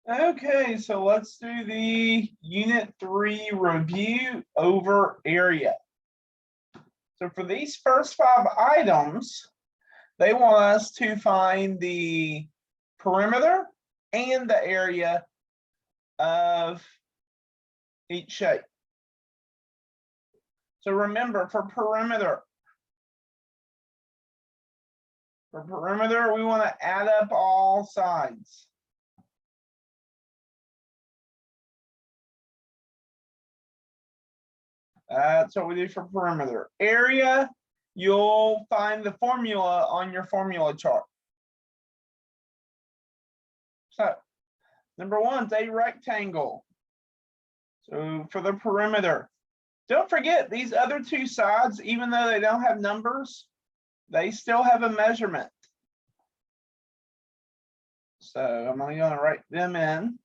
Okay, so let's do the Unit 3 review over area. So for these first 5 items, they want us to find the perimeter and the area of each shape. So remember, for perimeter, we want to add up all sides. That's what we do for perimeter. Area, you'll find the formula on your formula chart. So, number 1 is a rectangle. So for the perimeter, don't forget these other 2 sides, even though they don't have numbers, they still have a measurement. So I'm only going to write them in.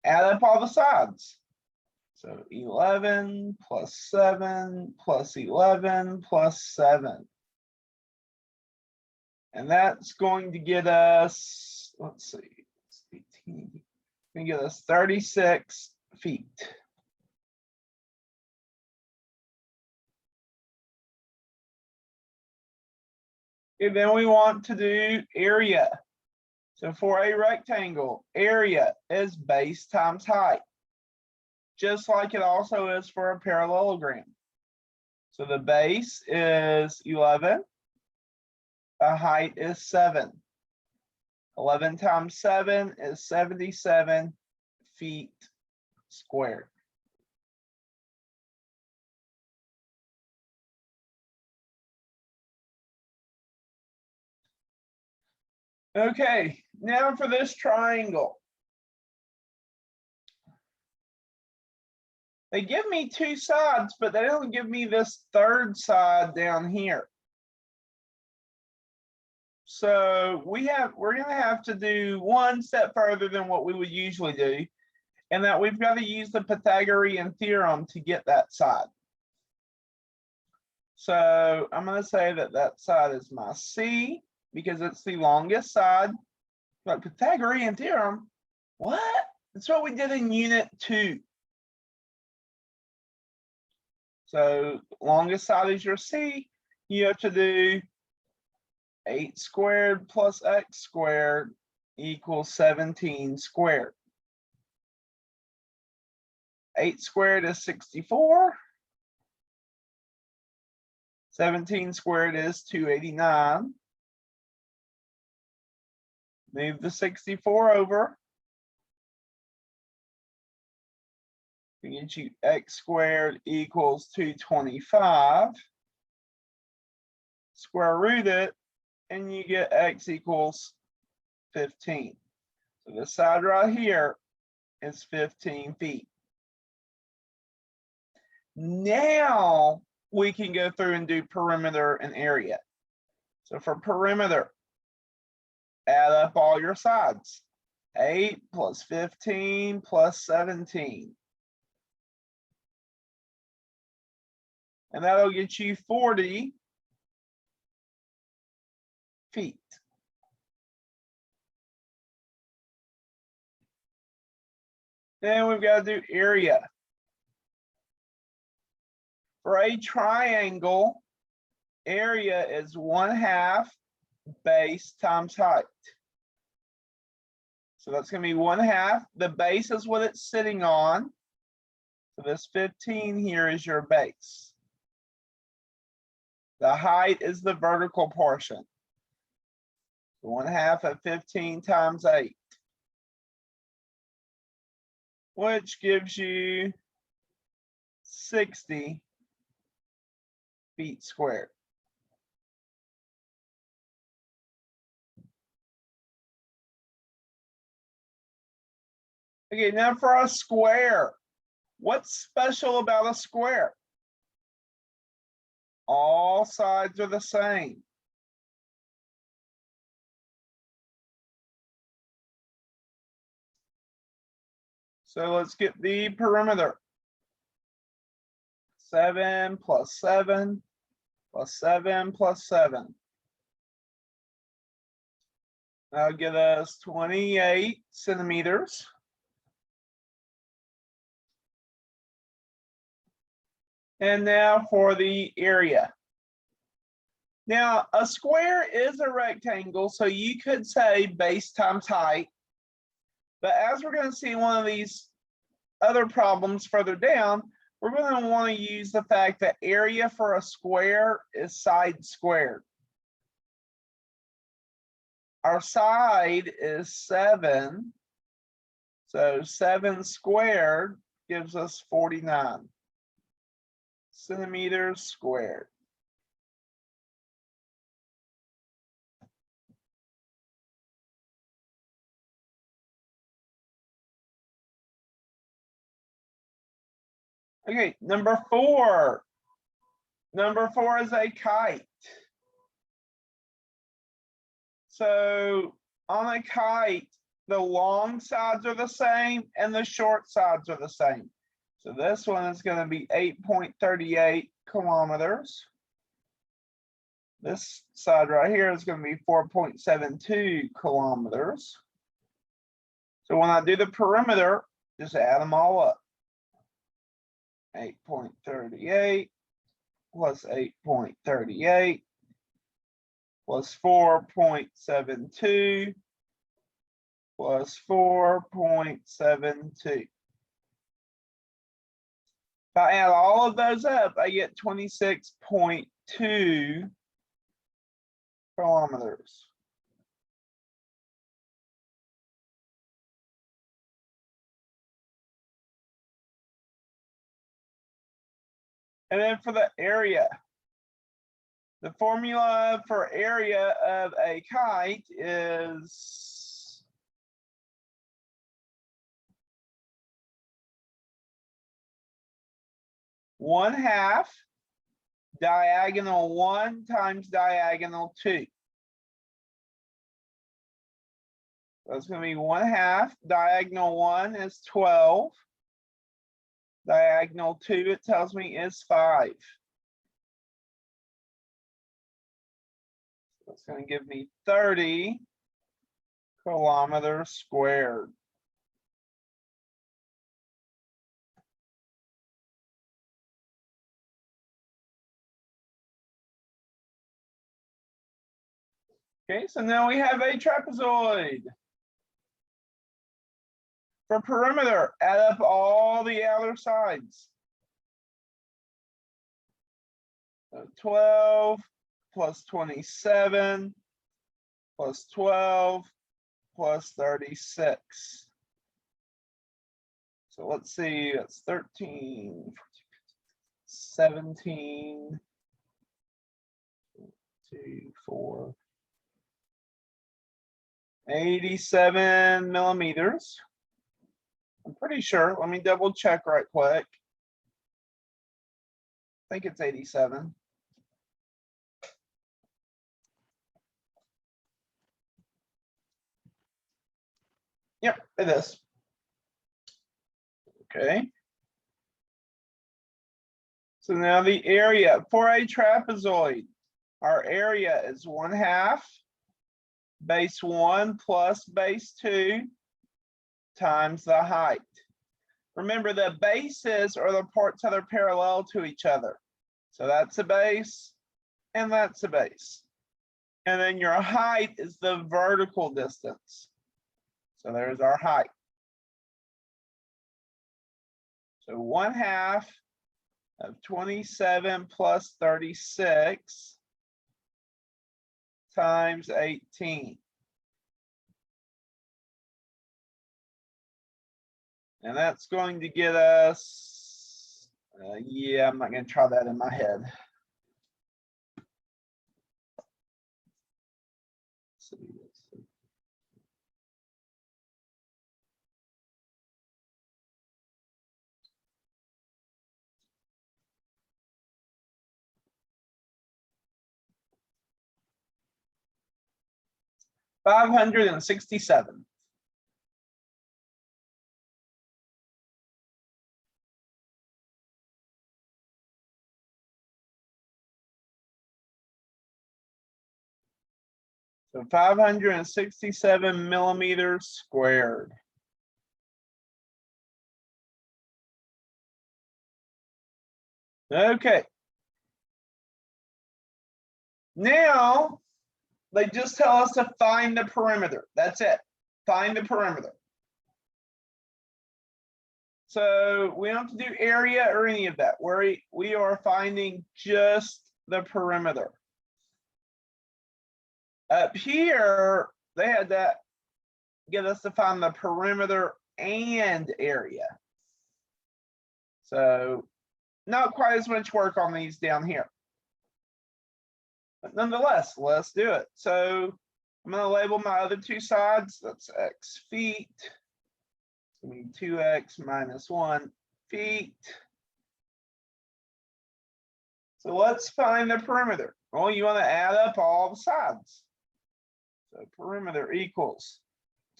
Add up all the sides. So 11 plus 7 plus 11 plus 7. And that's going to get us, let's see, it's 18. It's going to get us 36 feet. Okay, then we want to do area. So for a rectangle, area is base times height, just like it also is for a parallelogram. So the base is 11, the height is 7. 11 times 7 is 77 feet squared. Okay, now for this triangle. They give me 2 sides, but they don't give me this 3rd side down here. So we're going to have to do one step further than what we would usually do, and that we've got to use the Pythagorean theorem to get that side. So I'm going to say that that side is my C, because it's the longest side. But Pythagorean theorem, what? That's what we did in Unit 2. So longest side is your C. You have to do 8 squared plus x squared equals 17 squared. 8 squared is 64. 17 squared is 289. Move the 64 over. To get you x squared equals 225. Square root it, and you get x equals 15. So this side right here is 15 feet. Now we can go through and do perimeter and area. So for perimeter, add up all your sides. 8 plus 15 plus 17. And that'll get you 40 feet. Then we've got to do area. For a triangle, area is 1/2 base times height. So that's going to be 1/2. The base is what it's sitting on. So this 15 here is your base. The height is the vertical portion. So 1/2 of 15 times 8, which gives you 60 feet squared. Okay, now for a square. What's special about a square? All sides are the same. So let's get the perimeter. 7 plus 7 plus 7 plus 7. That'll give us 28 centimeters. And now for the area. Now, a square is a rectangle, so you could say base times height. But as we're going to see one of these other problems further down, we're going to want to use the fact that area for a square is side squared. Our side is 7. So 7 squared gives us 49 centimeters squared. Okay, number 4. Number 4 is a kite. So on a kite, the long sides are the same and the short sides are the same. So this one is going to be 8.38 kilometers. This side right here is going to be 4.72 kilometers. So when I do the perimeter, just add them all up. 8.38 plus 8.38 plus 4.72 plus 4.72. If I add all of those up, I get 26.2 kilometers. And then for the area, the formula for area of a kite is one half diagonal 1 times diagonal 2. That's going to be 1/2. Diagonal 1 is 12. Diagonal 2, it tells me, is 5. That's going to give me 30 kilometers squared. Okay, so now we have a trapezoid. For perimeter, add up all the outer sides. So 12 plus 27 plus 12 plus 36. So let's see, that's 13, 17, 2, 4, 87 millimeters. I'm pretty sure. Let me double check right quick. I think it's 87. Yep, it is. Okay. So now the area for a trapezoid, our area is 1/2 base 1 plus base 2 times the height. Remember, the bases are the parts that are parallel to each other. So that's a base and that's a base. And then your height is the vertical distance. So there's our height. So 1/2 of 27 plus 36 times 18. And that's going to get us, yeah, I'm not going to try that in my head. Let's see. 567. So 567 millimeters squared. Okay. Now, they just tell us to find the perimeter. That's it. Find the perimeter. So we don't have to do area or any of that. We are finding just the perimeter. Up here, they had to get us to find the perimeter and area. So not quite as much work on these down here. But nonetheless, let's do it. So I'm going to label my other two sides. That's x feet. It's going to be 2x minus 1 feet. So let's find the perimeter. Well, you want to add up all the sides. So perimeter equals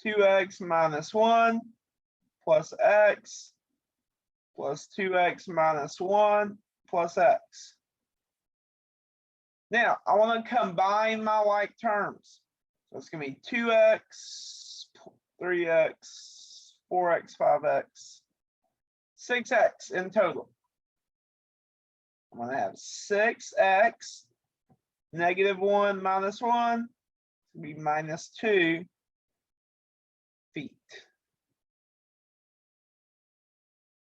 2x minus 1 plus x plus 2x minus 1 plus x. Now, I want to combine my like terms. So it's going to be 2x, 3x, 4x, 5x, 6x in total. I'm going to have 6x, negative 1 minus 1, it's going to be minus 2 feet.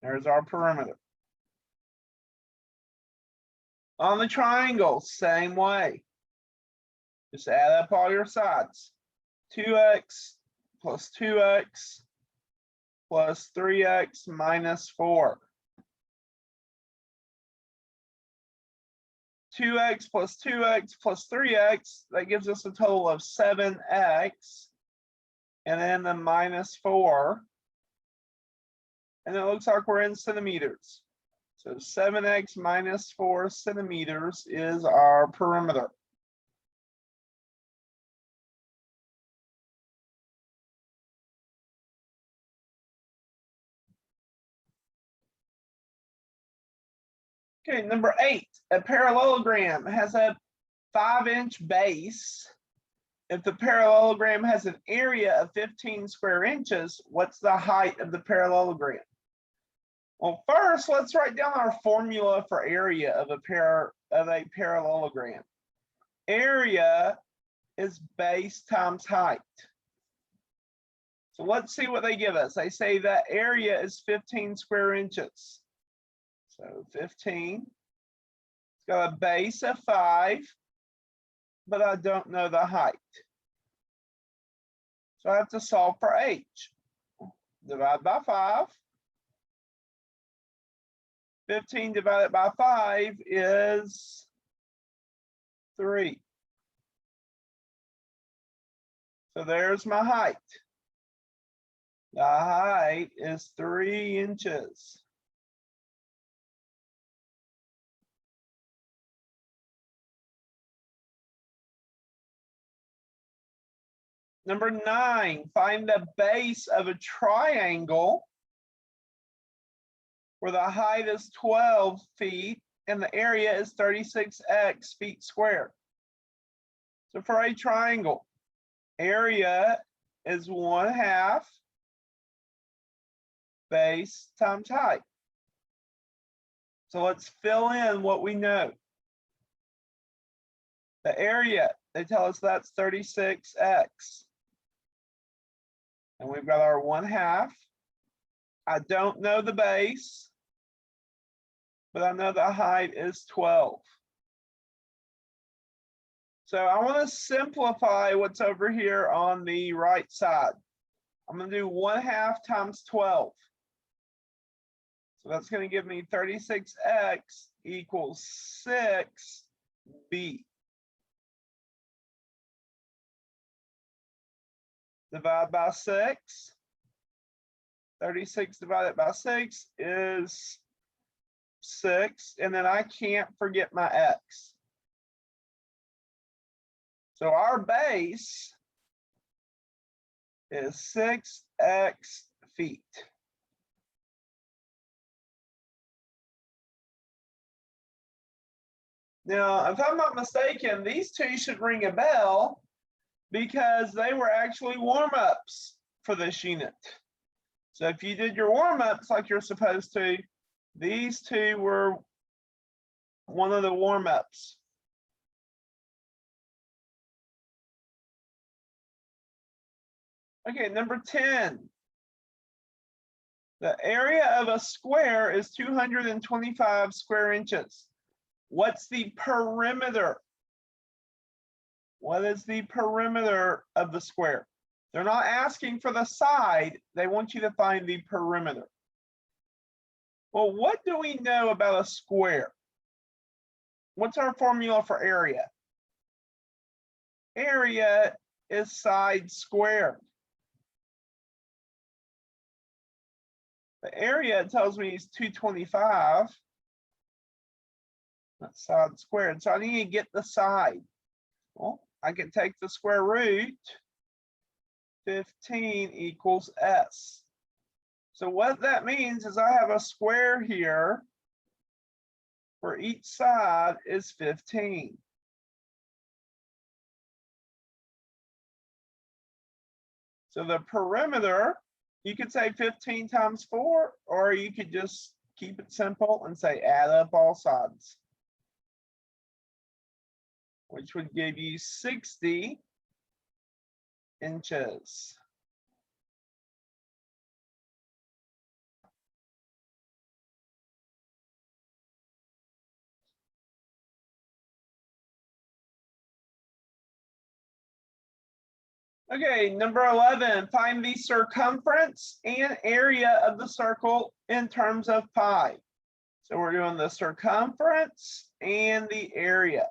There's our perimeter. On the triangle, same way. Just add up all your sides. 2x plus 2x plus 3x minus 4. 2x plus 2x plus 3x, that gives us a total of 7x. And then the minus 4. And it looks like we're in centimeters. So 7x minus 4 centimeters is our perimeter. Okay, number 8, a parallelogram has a 5-inch base. If the parallelogram has an area of 15 square inches, what's the height of the parallelogram? Well, first, let's write down our formula for area of a parallelogram. Area is base times height. So let's see what they give us. They say that area is 15 square inches. So 15. It's got a base of 5, but I don't know the height. So I have to solve for h. Divide by 5. 15 divided by 5 is 3. So there's my height. The height is 3 inches. Number 9, find the base of a triangle where the height is 12 feet and the area is 36x feet squared. So for a triangle, area is 1/2 base times height. So let's fill in what we know. The area, they tell us that's 36x. And we've got our 1/2. I don't know the base, but I know the height is 12. So I want to simplify what's over here on the right side. I'm going to do 1/2 times 12. So that's going to give me 36x equals 6b. Divide by 6. 36 divided by 6 is 6. And then I can't forget my x. So our base is 6x feet. Now, if I'm not mistaken, these two should ring a bell because they were actually warm-ups for this unit. So if you did your warm-ups like you're supposed to, these two were one of the warm-ups. Okay, number 10. The area of a square is 225 square inches. What's the perimeter? What is the perimeter of the square? They're not asking for the side. They want you to find the perimeter. Well, what do we know about a square? What's our formula for area? Area is side squared. The area tells me is 225. That's side squared. So I need to get the side. Well, I can take the square root. 15 equals S. So what that means is I have a square here where each side is 15. So the perimeter, you could say 15 times 4, or you could just keep it simple and say add up all sides, which would give you 60 inches. Okay, number 11, find the circumference and area of the circle in terms of pi. So we're doing the circumference and the area.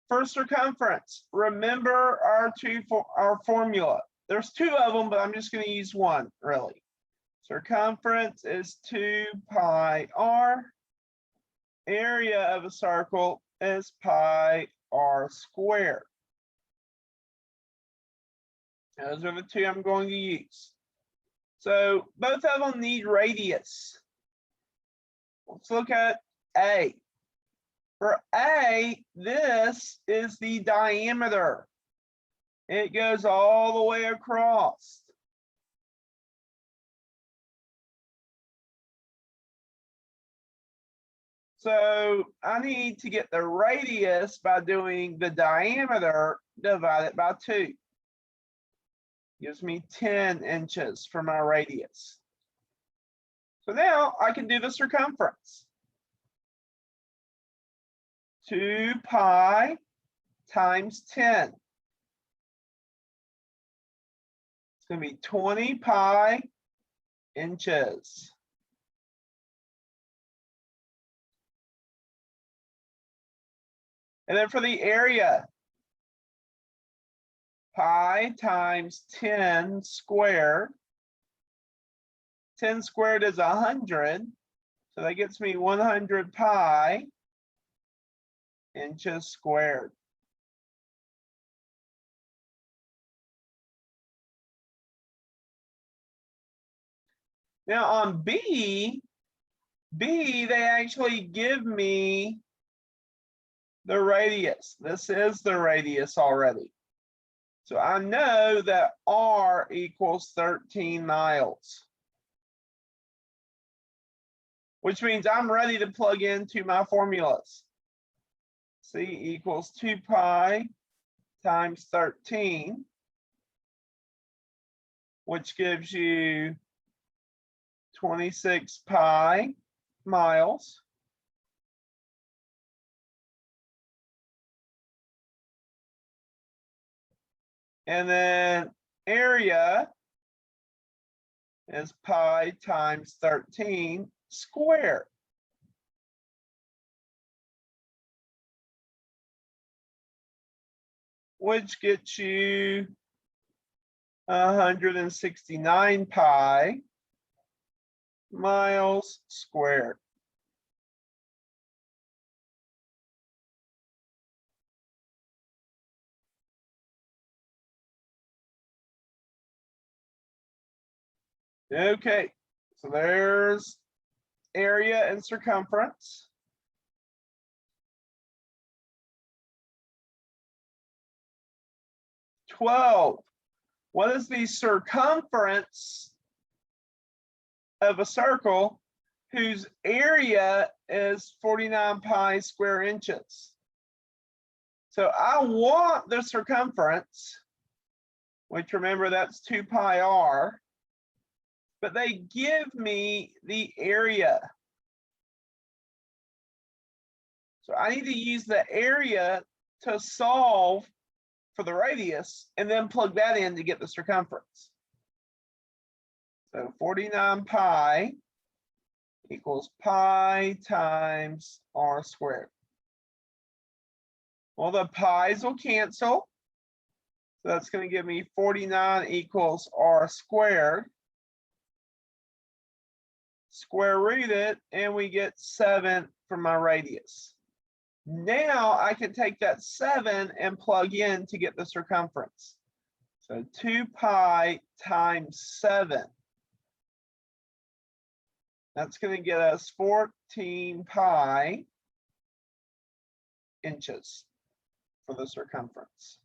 For circumference, remember our formula. There's two of them, but I'm just going to use one, really. Circumference is 2 pi r. Area of a circle is pi r squared. Those are the two I'm going to use. So both of them need radius. Let's look at A. For A, this is the diameter. It goes all the way across. So I need to get the radius by doing the diameter divided by 2. Gives me 10 inches for my radius. So now I can do the circumference. 2 pi times 10. It's going to be 20 pi inches. And then for the area, pi times 10 squared. 10 squared is 100. So that gets me 100 pi inches squared. Now on B, they actually give me the radius. This is the radius already. So I know that R equals 13 miles. Which means I'm ready to plug into my formulas. C equals 2 pi times 13, which gives you 26 pi miles. And then area is pi times 13 squared. Which gets you 169 pi miles squared. Okay, so there's area and circumference. 12. What is the circumference of a circle whose area is 49 pi square inches? So I want the circumference, which remember that's 2 pi r, but they give me the area. So I need to use the area to solve for the radius and then plug that in to get the circumference. So 49 pi equals pi times r squared. Well, the pi's will cancel. So that's going to give me 49 equals r squared. Square root it, and we get 7 for my radius. Now I can take that 7 and plug in to get the circumference. So 2 pi times 7. That's going to get us 14 pi inches for the circumference.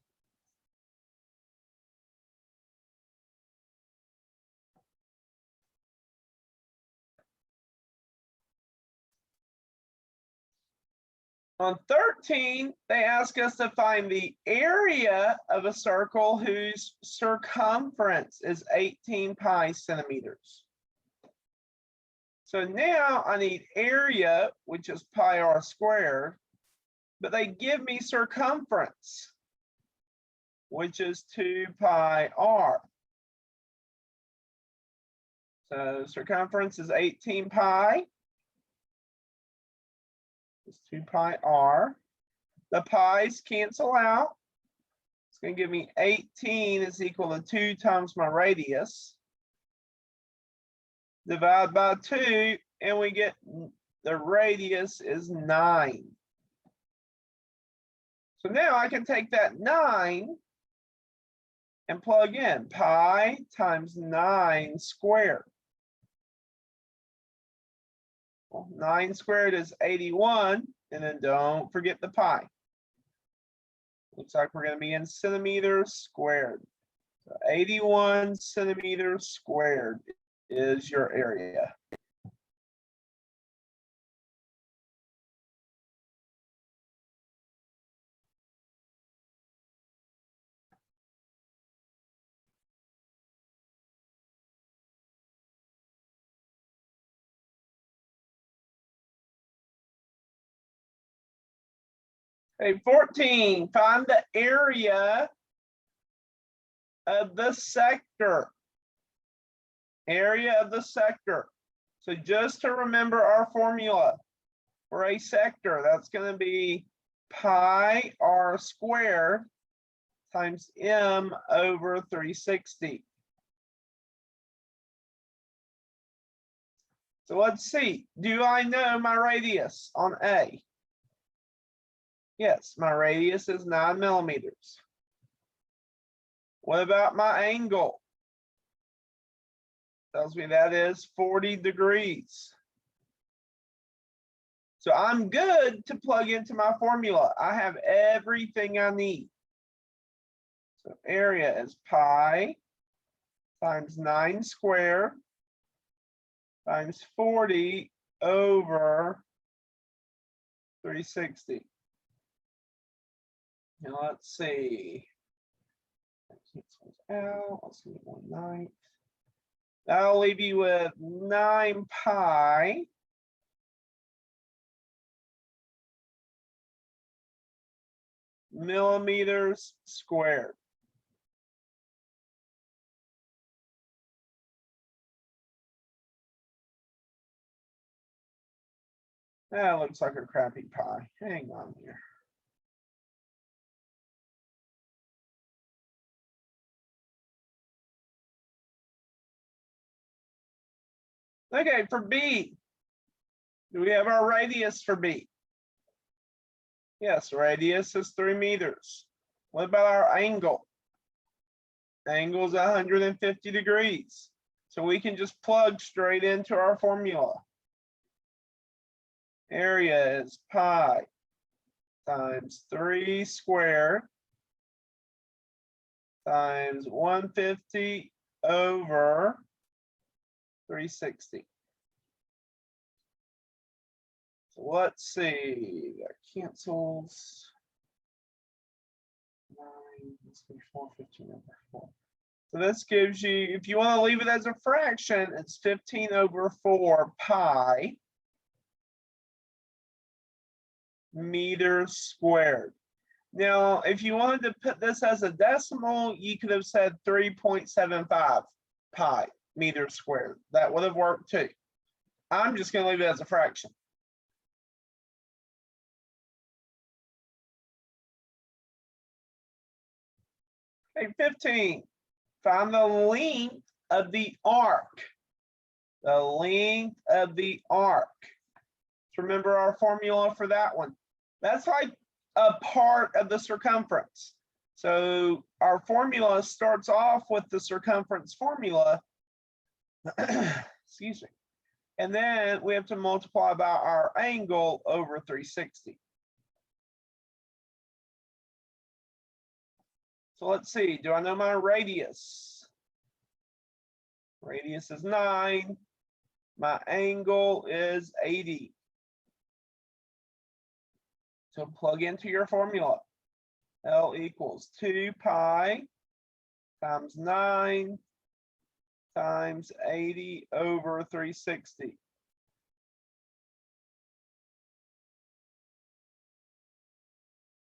On 13, they ask us to find the area of a circle whose circumference is 18 pi centimeters. So now I need area, which is pi r squared, but they give me circumference, which is 2 pi r. So circumference is 18 pi. It's 2 pi r. The pi's cancel out. It's going to give me 18 is equal to 2 times my radius. Divide by 2, and we get the radius is 9. So now I can take that 9 and plug in pi times 9 squared. Well, 9 squared is 81, and then don't forget the pi. Looks like we're going to be in centimeters squared. So 81 centimeters squared is your area. Okay, 14, find the area of the sector. Area of the sector. So just to remember our formula for a sector, that's going to be pi r squared times m over 360. So let's see, do I know my radius on A? Yes, my radius is 9 millimeters. What about my angle? Tells me that is 40 degrees. So I'm good to plug into my formula. I have everything I need. So area is pi times 9 squared times 40 over 360. Now let's see. Out. Let's see 1/9. That'll leave you with 9 pi millimeters squared. That looks like a crappy pi. Hang on here. Okay, for B, do we have our radius for B? Yes, radius is 3 meters. What about our angle? Angle is 150 degrees. So we can just plug straight into our formula. Area is pi times 3 squared times 150 over 360. So let's see, that cancels. 9, this will be 415 over 4. So this gives you, if you want to leave it as a fraction, it's 15 over 4 pi meters squared. Now, if you wanted to put this as a decimal, you could have said 3.75 pi meters squared. That would have worked too. I'm just going to leave it as a fraction. Okay, 15. Find the length of the arc. The length of the arc. So remember our formula for that one. That's like a part of the circumference. So our formula starts off with the circumference formula. Excuse me. And then we have to multiply by our angle over 360. So let's see, do I know my radius? Radius is 9. My angle is 80. So plug into your formula. L equals 2 pi times 9 times 80 over 360.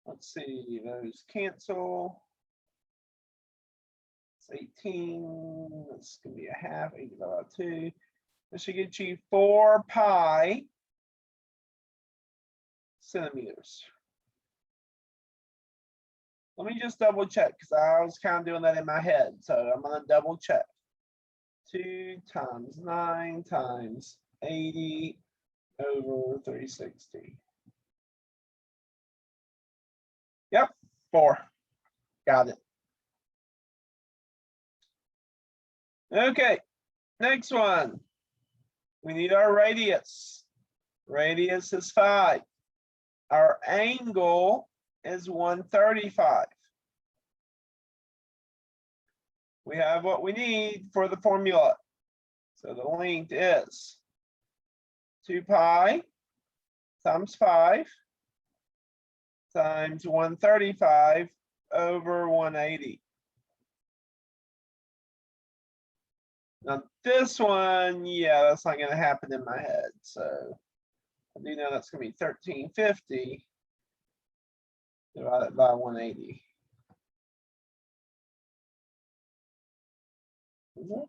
Let's see, those cancel. It's 18. This can be a half, 80 divided by 2. This should get you 4 pi centimeters. Let me just double check because I was kind of doing that in my head. So I'm going to double check. 2 times 9 times 80 over 360. Yep, 4. Got it. Okay, next one. We need our radius. Radius is 5. Our angle is 135. We have what we need for the formula. So the length is 2 pi times 5 times 135 over 180. Now this one, yeah, that's not going to happen in my head. So I do know that's going to be 1350 divided by 180. Is it?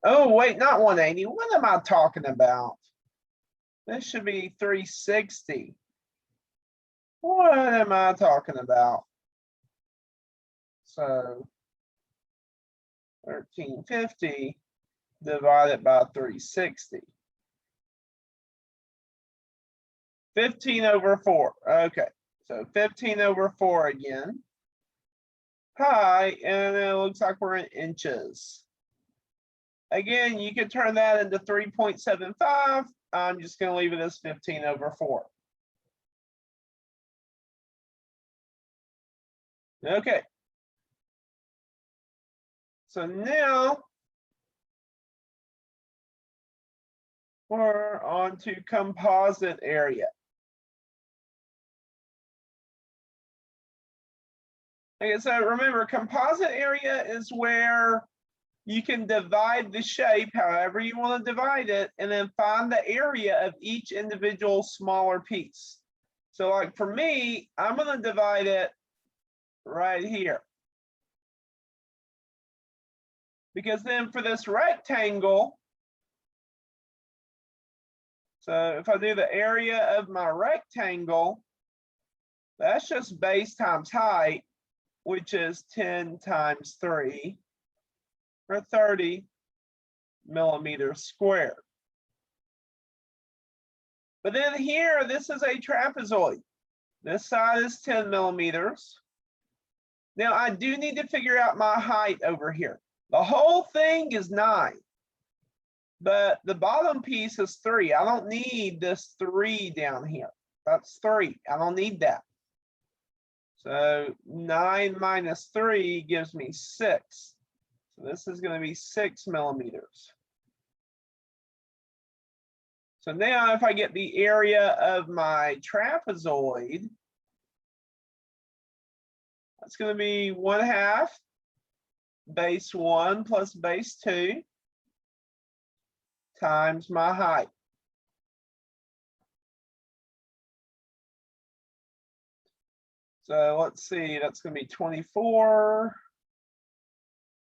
Oh, wait, not 180. What am I talking about? This should be 360. What am I talking about? So 1350 divided by 360. 15 over 4. Okay, so 15 over 4 again. Pi, and it looks like we're in inches. Again, you could turn that into 3.75. I'm just going to leave it as 15 over 4. Okay. So now we're on to composite area. Okay, so remember, composite area is where you can divide the shape however you want to divide it, and then find the area of each individual smaller piece. So like for me, I'm going to divide it right here. Because then for this rectangle, so if I do the area of my rectangle, that's just base times height, which is 10 times 3, or 30 millimeters squared. But then here, this is a trapezoid. This side is 10 millimeters. Now I do need to figure out my height over here. The whole thing is 9. but the bottom piece is 3. I don't need this 3 down here. That's 3. I don't need that. So 9 minus 3 gives me 6. So this is going to be 6 millimeters. So now if I get the area of my trapezoid, that's going to be 1/2 base 1 plus base 2 times my height. So let's see, that's going to be 24.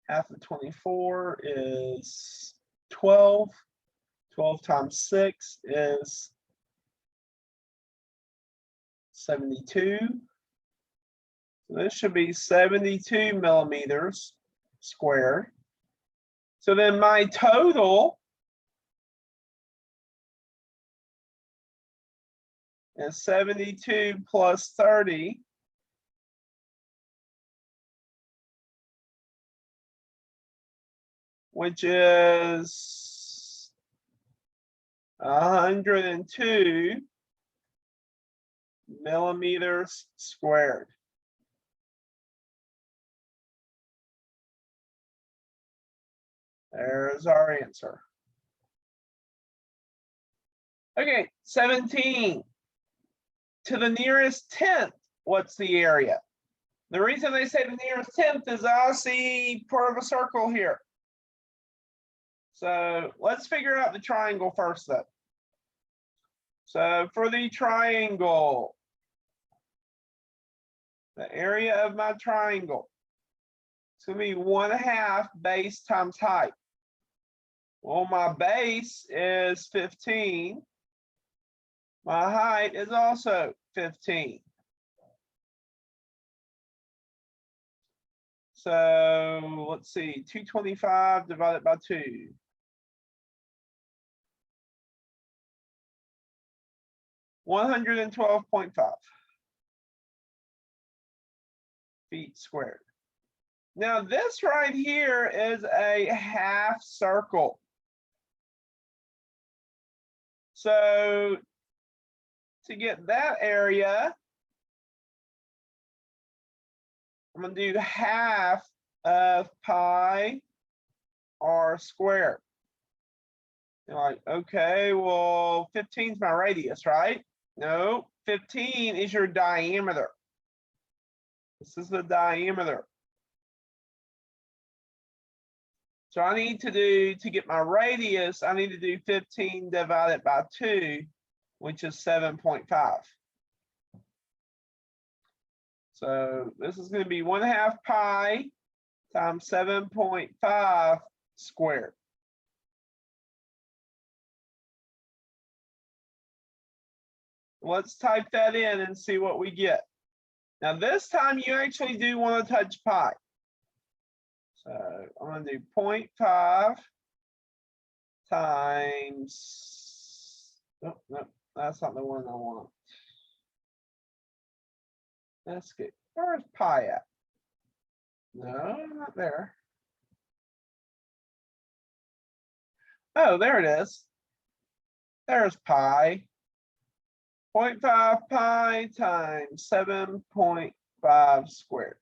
Half of 24 is 12. 12 times 6 is 72. So this should be 72 millimeters squared. So then my total is 72 plus 30. Which is 102 millimeters squared. There's our answer. Okay, 17. To the nearest 10th, what's the area? The reason they say the nearest 10th is I see part of a circle here. So let's figure out the triangle first though. So for the triangle, the area of my triangle, it's going to be 1/2 base times height. Well, my base is 15. My height is also 15. So let's see, 225 divided by 2. 112.5 feet squared. Now this right here is a half circle. So to get that area, I'm going to do half of pi r squared. You're like, okay, well, 15 is my radius, right? No, 15 is your diameter. This is the diameter. So I need to do, to get my radius, I need to do 15 divided by 2, which is 7.5. So this is going to be 1/2 pi times 7.5 squared. Let's type that in and see what we get. Now this time you actually do want to touch pi. So I'm going to do 0.5 times, oh, no, that's not the one I want. That's good. Where's pi at? No, not there. Oh, there it is. There's pi. 0.5 pi times 7.5 squared.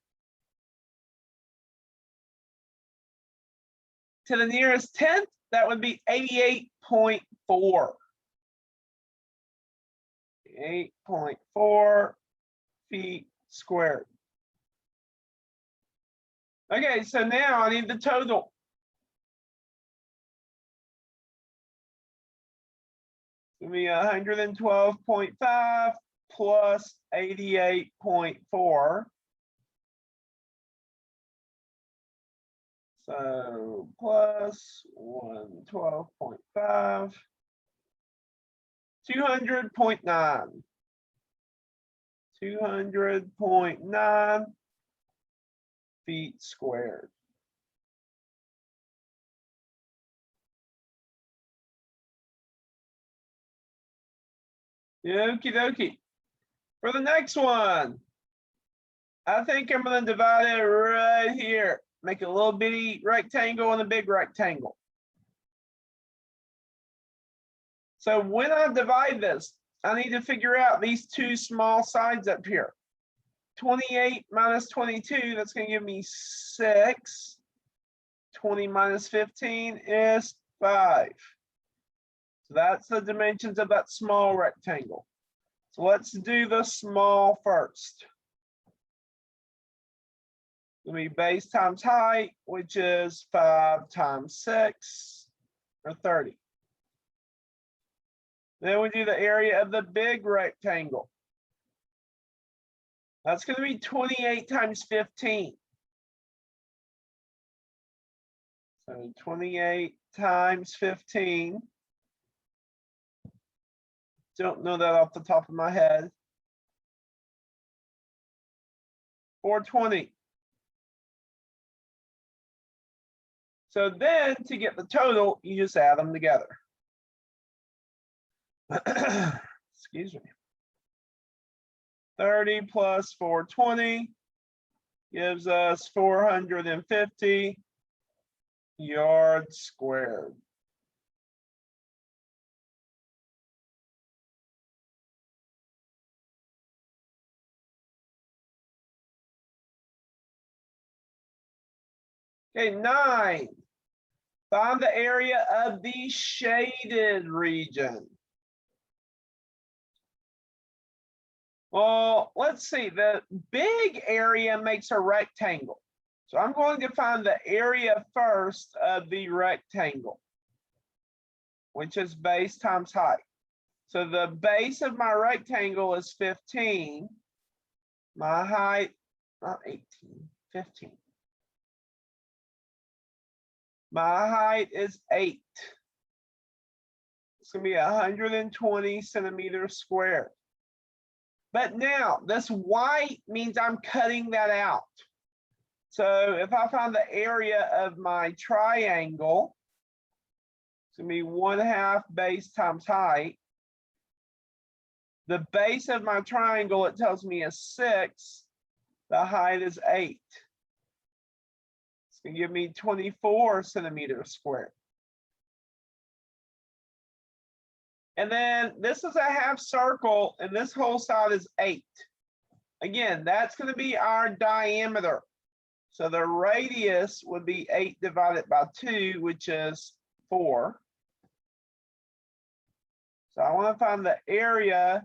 To the nearest 10th, that would be 88.4. 8.4 feet squared. Okay, so now I need the total. It's going to be 112.5 plus 88.4. So plus 112.5, 200.9. 200.9 feet squared. Okie dokie. For the next one, I think I'm going to divide it right here. Make a little bitty rectangle and a big rectangle. So when I divide this, I need to figure out these two small sides up here. 28 minus 22, that's going to give me 6. 20 minus 15 is 5. So that's the dimensions of that small rectangle. So let's do the small first. It'll be base times height, which is 5 times 6, or 30. Then we do the area of the big rectangle. That's going to be 28 times 15. So 28 times 15. Don't know that off the top of my head. 420. So then to get the total, you just add them together. Excuse me. 30 plus 420 gives us 450 yards squared. Okay, 9. Find the area of the shaded region. Well, let's see. The big area makes a rectangle. So I'm going to find the area first of the rectangle, which is base times height. So the base of my rectangle is 15. My height, not 18, 15. My height is 8. It's going to be 120 centimeters squared. But now this white means I'm cutting that out. So if I find the area of my triangle, it's going to be 1/2 base times height. The base of my triangle, it tells me, is 6. The height is 8. It's going to give me 24 centimeters squared. And then this is a half circle, and this whole side is 8. Again, that's going to be our diameter. So the radius would be 8 divided by 2, which is 4. So I want to find the area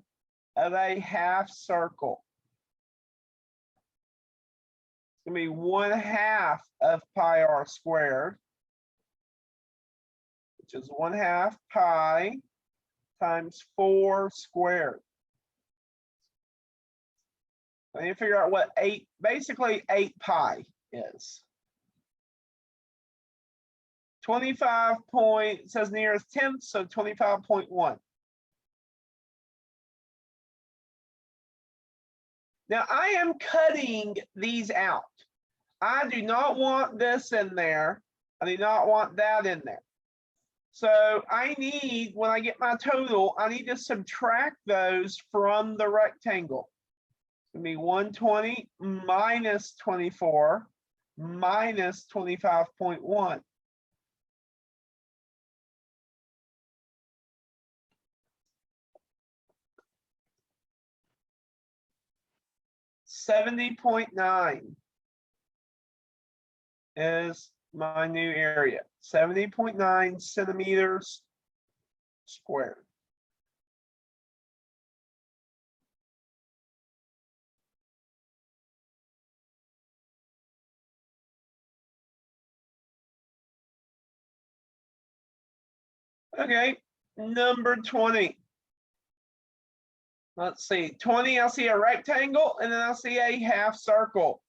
of a half circle. It's going to be 1/2 of pi r squared, which is 1/2 pi times 4 squared. I need to figure out what basically 8 pi is. 25 point, it says nearest tenth, so 25.1. Now I am cutting these out. I do not want this in there. I do not want that in there. So I need, when I get my total, I need to subtract those from the rectangle. It's going to be 120 minus 24 minus 25.1. $70.9 is my new area. 70.9 centimeters squared. Okay, number 20. Let's see, 20, I'll see a rectangle, and then I'll see a half circle.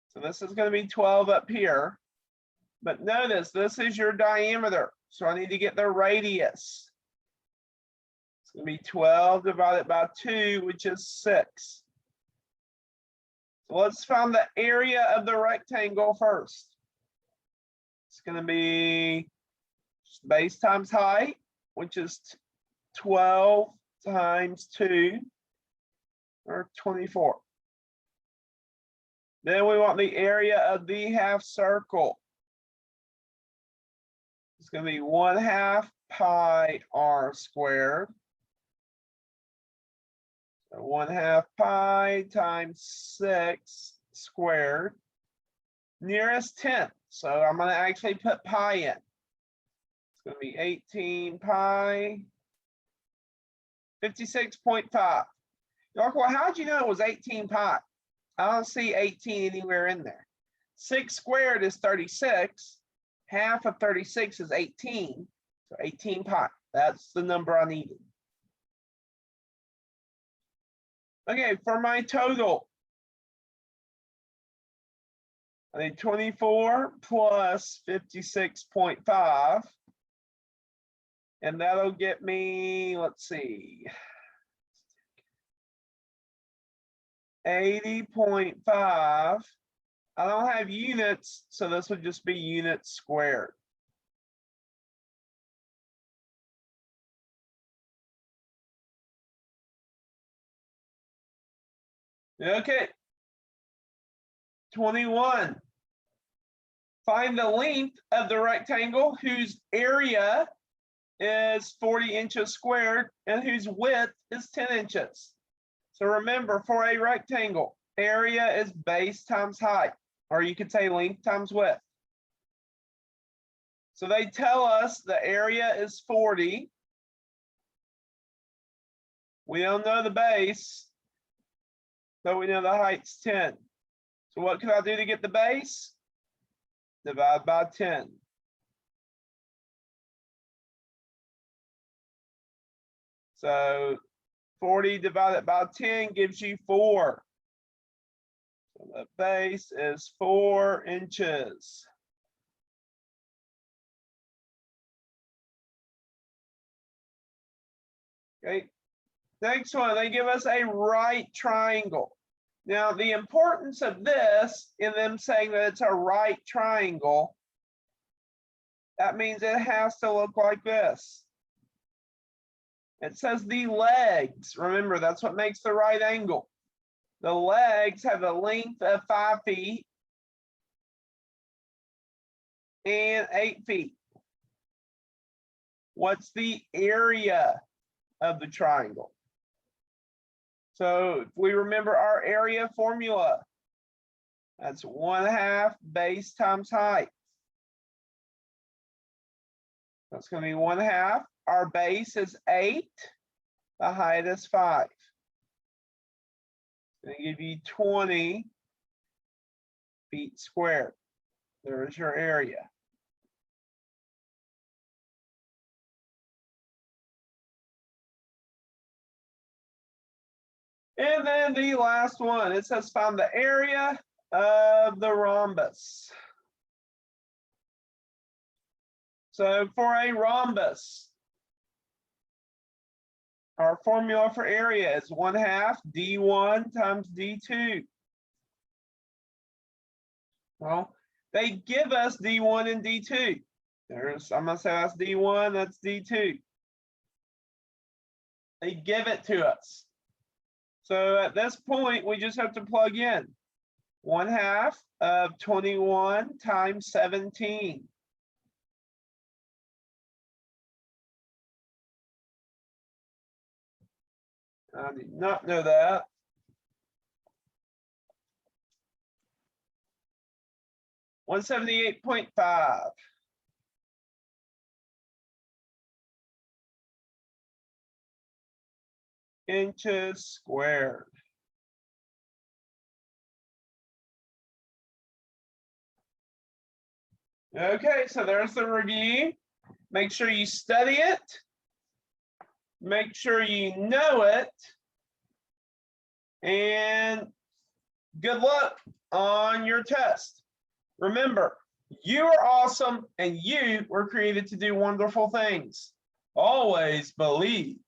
So this is going to be 12 up here. But notice, this is your diameter. So I need to get the radius. It's going to be 12 divided by 2, which is 6. So let's find the area of the rectangle first. It's going to be base times height, which is 12 times 2, or 24. Then we want the area of the half circle. It's going to be 1/2 pi r squared. So 1/2 pi times 6 squared. Nearest tenth. So I'm going to actually put pi in. It's going to be 18 pi, 56.5. You're like, well, how'd you know it was 18 pi? I don't see 18 anywhere in there. 6 squared is 36. Half of 36 is 18. So 18 pi. That's the number I needed. Okay, for my total, I need 24 plus 56.5. And that'll get me, let's see, 80.5. I don't have units, so this would just be units squared. Okay. 21. Find the length of the rectangle whose area is 40 inches squared and whose width is 10 inches. So remember, for a rectangle, area is base times height, or you could say length times width. So they tell us the area is 40. We don't know the base, but we know the height's 10. So what can I do to get the base? Divide by 10. So 40 divided by 10 gives you 4. So the base is 4 inches. Okay. Next one, they give us a right triangle. Now, the importance of this in them saying that it's a right triangle, that means it has to look like this. It says the legs. Remember, that's what makes the right angle. The legs have a length of 5 feet and 8 feet. What's the area of the triangle? So if we remember our area formula, that's 1/2 base times height. That's going to be 1/2. Our base is 8. The height is 5. It's going to give you 20 feet squared. There's your area. And then the last one, it says find the area of the rhombus. So for a rhombus, our formula for area is 1/2 D1 times D2. Well, they give us D1 and D2. I'm gonna say that's D1, that's D2. They give it to us. So at this point, we just have to plug in 1/2 of 21 times 17. I did not know that. $178.5. Inches squared. Okay, so there's the review. Make sure you study it. Make sure you know it. And good luck on your test. Remember, you are awesome and you were created to do wonderful things. Always believe.